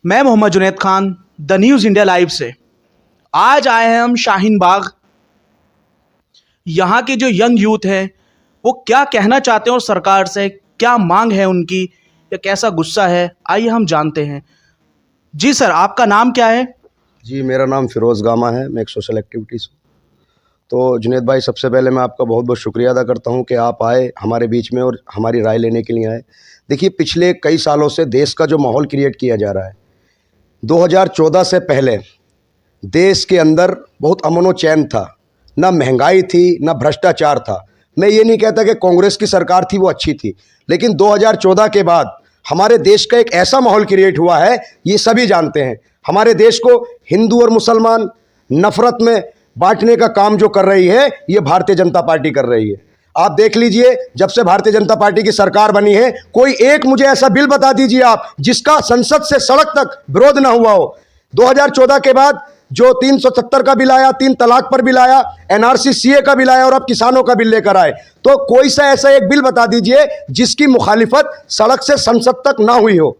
मैं Mohammad Junaid Khan The News India Live से। आज आए हैं हम शाहीन बाग। यहाँ के जो यंग यूथ हैं वो क्या कहना चाहते हैं और सरकार से क्या मांग है उनकी या कैसा गुस्सा है, आइए हम जानते हैं। जी सर, आपका नाम क्या है? जी, मेरा नाम फिरोज़ गामा है। मैं एक सोशल एक्टिविटीज़ हूँ। तो जुनैद भाई, सबसे पहले मैं आपका बहुत बहुत शुक्रिया अदा करता हूँ कि आप आए हमारे बीच में और हमारी राय लेने के लिए आए। देखिए, पिछले कई सालों से देश का जो माहौल क्रिएट किया जा रहा है, 2014 से पहले देश के अंदर बहुत अमन व चैन था, ना महंगाई थी, ना भ्रष्टाचार था। मैं ये नहीं कहता कि कांग्रेस की सरकार थी वो अच्छी थी, लेकिन 2014 के बाद हमारे देश का एक ऐसा माहौल क्रिएट हुआ है, ये सभी जानते हैं। हमारे देश को हिंदू और मुसलमान नफरत में बांटने का काम जो कर रही है, ये भारतीय जनता पार्टी कर रही है। आप देख लीजिए, जब से भारतीय जनता पार्टी की सरकार बनी है, कोई एक मुझे ऐसा बिल बता दीजिए आप जिसका संसद से सड़क तक विरोध ना हुआ हो। 2014 के बाद जो 370 का बिल आया, 3 तलाक पर बिल आया, एनआरसी सीए का बिल आया और अब किसानों का बिल लेकर आए, तो कोई सा ऐसा एक बिल बता दीजिए जिसकी मुखालिफत सड़क से संसद तक ना हुई हो।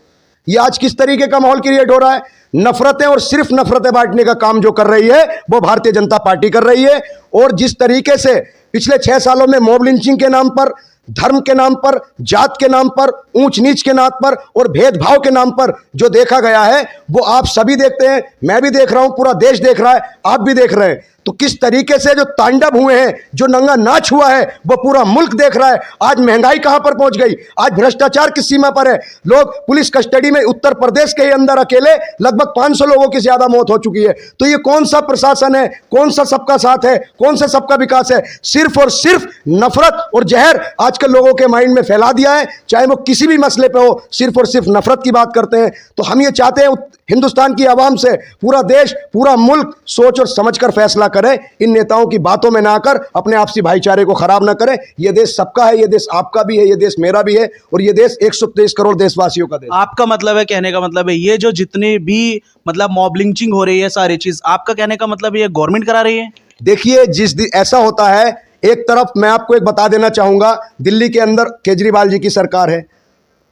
ये आज किस तरीके का माहौल क्रिएट हो रहा है? नफरतें और सिर्फ नफरतें बांटने का काम जो कर रही है वो भारतीय जनता पार्टी कर रही है। और जिस तरीके से पिछले 6 सालों में मॉब लिंचिंग के नाम पर, धर्म के नाम पर, जात के नाम पर, ऊंच नीच के नाम पर और भेदभाव के नाम पर जो देखा गया है, वो आप सभी देखते हैं, मैं भी देख रहा हूं, पूरा देश देख रहा है, आप भी देख रहे हैं। तो किस तरीके से जो तांडव हुए हैं, जो नंगा नाच हुआ है, वो पूरा मुल्क देख रहा है। आज महंगाई कहां पर पहुंच गई, आज भ्रष्टाचार किस सीमा पर है। लोग पुलिस कस्टडी में, उत्तर प्रदेश के अंदर अकेले लगभग 500 लोगों की ज्यादा मौत हो चुकी है। तो ये कौन सा प्रशासन है, कौन सा सबका साथ है, कौन सा सबका विकास है? सिर्फ और सिर्फ नफरत और जहर आजकल लोगों के माइंड में फैला दिया है, चाहे वो किसी भी मसले पे हो, सिर्फ और सिर्फ नफरत की बात करते हैं। तो हम ये चाहते हैं हिंदुस्तान की आवाम से, पूरा देश, पूरा मुल्क सोच और समझकर फैसला करें, इन नेताओं की बातों में ना आकर अपने आपसी भाईचारे को खराब ना करें। यह देश सबका है, यह देश आपका भी है, यह देश मेरा भी है और यह देश 123 करोड़ देशवासियों का देश। आपका मतलब है, कहने का मतलब है, ये जो जितने भी मतलब मॉब लिंचिंग हो रही है, सारी चीज आपका कहने का मतलब ये गवर्नमेंट करा रही है? देखिए, ऐसा होता है, एक तरफ मैं आपको एक बता देना चाहूंगा, दिल्ली के अंदर केजरीवाल जी की सरकार है।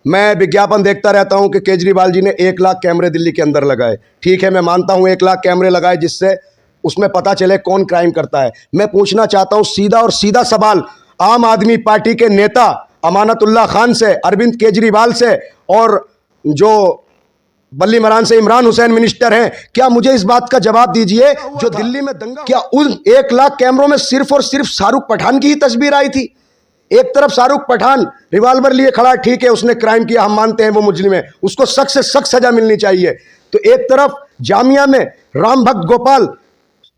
मैं विज्ञापन देखता रहता हूं कि केजरीवाल जी ने 1 लाख कैमरे दिल्ली के अंदर लगाए। ठीक है, मैं मानता हूं 1 लाख कैमरे लगाए जिससे उसमें पता चले कौन क्राइम करता है। मैं पूछना चाहता हूं सीधा और सीधा सवाल आम आदमी पार्टी के नेता अमानतुल्लाह खान से, अरविंद केजरीवाल से और जो बल्ली मरान से इमरान हुसैन मिनिस्टर हैं, क्या मुझे इस बात का जवाब दीजिए, जो दिल्ली में दंगा, क्या उन 1 लाख कैमरों में सिर्फ और सिर्फ शाहरुख पठान की ही तस्वीर आई थी? एक तरफ शाहरुख पठान रिवॉल्वर लिए खड़ा, ठीक है, उसने क्राइम किया, हम मानते हैं वो मुजरिम है, उसको सख्त से सख्त सजा मिलनी चाहिए। तो एक तरफ जामिया में राम भक्त गोपाल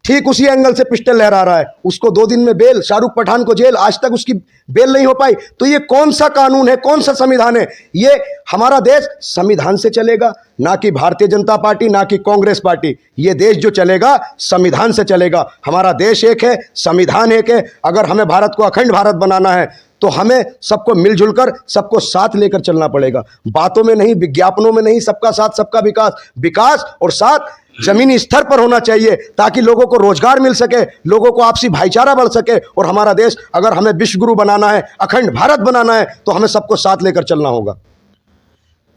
ठीक उसी एंगल से पिस्टल लहरा रहा है, उसको 2 दिन में बेल, शाहरुख पठान को जेल, आज तक उसकी बेल नहीं हो पाई। तो ये कौन सा कानून है, कौन सा संविधान है? ये हमारा देश संविधान से चलेगा, ना कि भारतीय जनता पार्टी, ना कि कांग्रेस पार्टी। ये देश जो चलेगा संविधान से चलेगा। हमारा देश एक है, संविधान एक है। अगर हमें भारत को अखंड भारत बनाना है तो हमें सबको मिलजुल कर, सबको साथ लेकर चलना पड़ेगा। बातों में नहीं, विज्ञापनों में नहीं, सबका साथ सबका विकास। विकास और साथ जमीनी स्तर पर होना चाहिए ताकि लोगों को रोजगार मिल सके, लोगों को आपसी भाईचारा बढ़ सके। और हमारा देश, अगर हमें विश्व गुरु बनाना है, अखंड भारत बनाना है, तो हमें सबको साथ लेकर चलना होगा।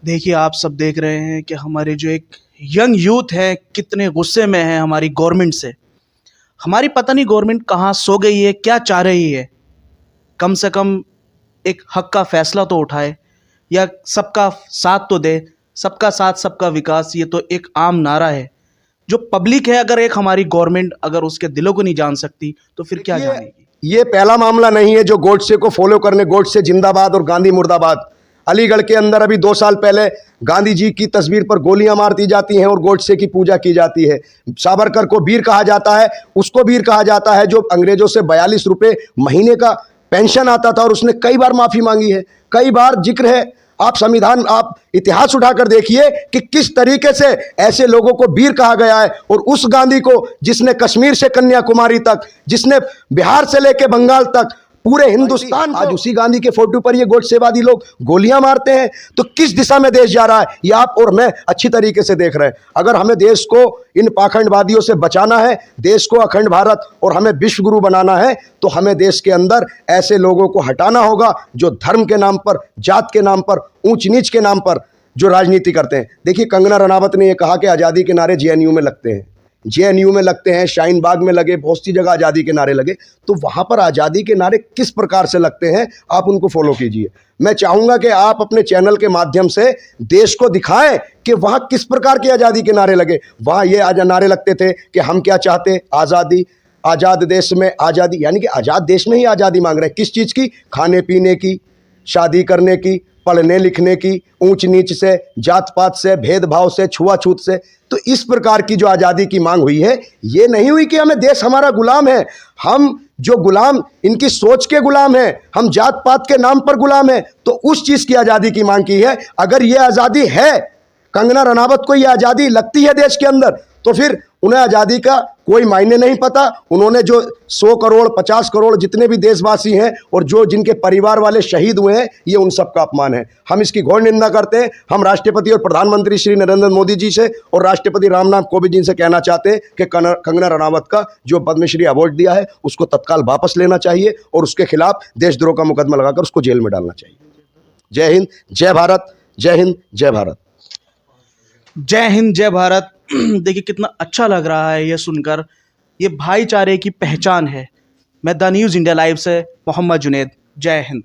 देखिए, आप सब देख रहे हैं कि हमारे जो एक यंग यूथ है कितने गुस्से में है हमारी गवर्नमेंट से। हमारी पता नहीं गवर्नमेंट कहाँ सो गई है, क्या चाह रही है। कम से कम एक हक का फैसला तो उठाए या सबका साथ तो दे। सबका साथ सबका विकास, ये तो एक आम नारा है। जो पब्लिक है, अगर एक हमारी गवर्नमेंट अगर उसके दिलों को नहीं जान सकती तो फिर क्या जानेगी? ये पहला मामला नहीं है जो गोडसे को फॉलो करने, गोडसे जिंदाबाद और गांधी मुर्दाबाद। अलीगढ़ के अंदर अभी 2 साल पहले गांधी जी की तस्वीर पर गोलियां मार दी जाती हैं और गोडसे की पूजा की जाती है। सावरकर को वीर कहा जाता है, उसको वीर कहा जाता है जो अंग्रेजों से 42 रुपये महीने का पेंशन आता था और उसने कई बार माफी मांगी है, कई बार जिक्र है। आप संविधान, आप इतिहास उठाकर देखिए कि किस तरीके से ऐसे लोगों को वीर कहा गया है। और उस गांधी को जिसने कश्मीर से कन्याकुमारी तक, जिसने बिहार से लेकर बंगाल तक पूरे हिंदुस्तान, आज उसी गांधी के फोटो पर ये गोडसेवादी लोग गोलियां मारते हैं। तो किस दिशा में देश जा रहा है, ये आप और मैं अच्छी तरीके से देख रहे हैं। अगर हमें देश को इन पाखंडवादियों से बचाना है, देश को अखंड भारत और हमें विश्व गुरु बनाना है, तो हमें देश के अंदर ऐसे लोगों को हटाना होगा जो धर्म के नाम पर, जात के नाम पर, ऊंच नीच के नाम पर जो राजनीति करते हैं। देखिए कंगना रनावत ने ये कहा कि आज़ादी के नारे जेएनयू में लगते हैं, जेएनयू में लगते हैं, शाहीन बाग में लगे, बहुत सी जगह आज़ादी के नारे लगे। तो वहाँ पर आज़ादी के नारे किस प्रकार से लगते हैं, आप उनको फॉलो कीजिए। मैं चाहूँगा कि आप अपने चैनल के माध्यम से देश को दिखाएं कि वहाँ किस प्रकार के आज़ादी के नारे लगे। वहाँ ये नारे लगते थे कि हम क्या चाहते, आज़ादी, आज़ाद देश में आज़ादी, यानी कि आज़ाद देश में ही आज़ादी मांग रहे हैं। किस चीज़ की? खाने पीने की, शादी करने की, पढ़ने लिखने की, ऊंच नीच से, जात पात से, भेदभाव से, छुआछूत से। तो इस प्रकार की जो आज़ादी की मांग हुई है, ये नहीं हुई कि हमें देश हमारा गुलाम है। हम जो गुलाम इनकी सोच के गुलाम हैं, हम जात पात के नाम पर गुलाम हैं। तो उस चीज़ की आज़ादी की मांग की है। अगर ये आज़ादी है, कंगना रनावत को ये आज़ादी लगती है देश के अंदर, तो फिर उन्हें आज़ादी का कोई मायने नहीं पता। उन्होंने जो 100 करोड़ 50 करोड़ जितने भी देशवासी हैं और जो जिनके परिवार वाले शहीद हुए हैं, ये उन सब का अपमान है। हम इसकी घोर निंदा करते हैं। हम राष्ट्रपति और प्रधानमंत्री श्री नरेंद्र मोदी जी से और राष्ट्रपति रामनाथ कोविंद जी से कहना चाहते हैं कि कंगना रनावत का जो पद्मश्री अवार्ड दिया है उसको तत्काल वापस लेना चाहिए और उसके खिलाफ देशद्रोह का मुकदमा लगाकर उसको जेल में डालना चाहिए। जय हिंद, जय भारत। जय हिंद, जय भारत। जय हिंद, जय भारत। देखिए कितना अच्छा लग रहा है ये सुनकर। ये भाईचारे की पहचान है। मैं द न्यूज़ इंडिया लाइव से मोहम्मद जुनैद। जय हिंद।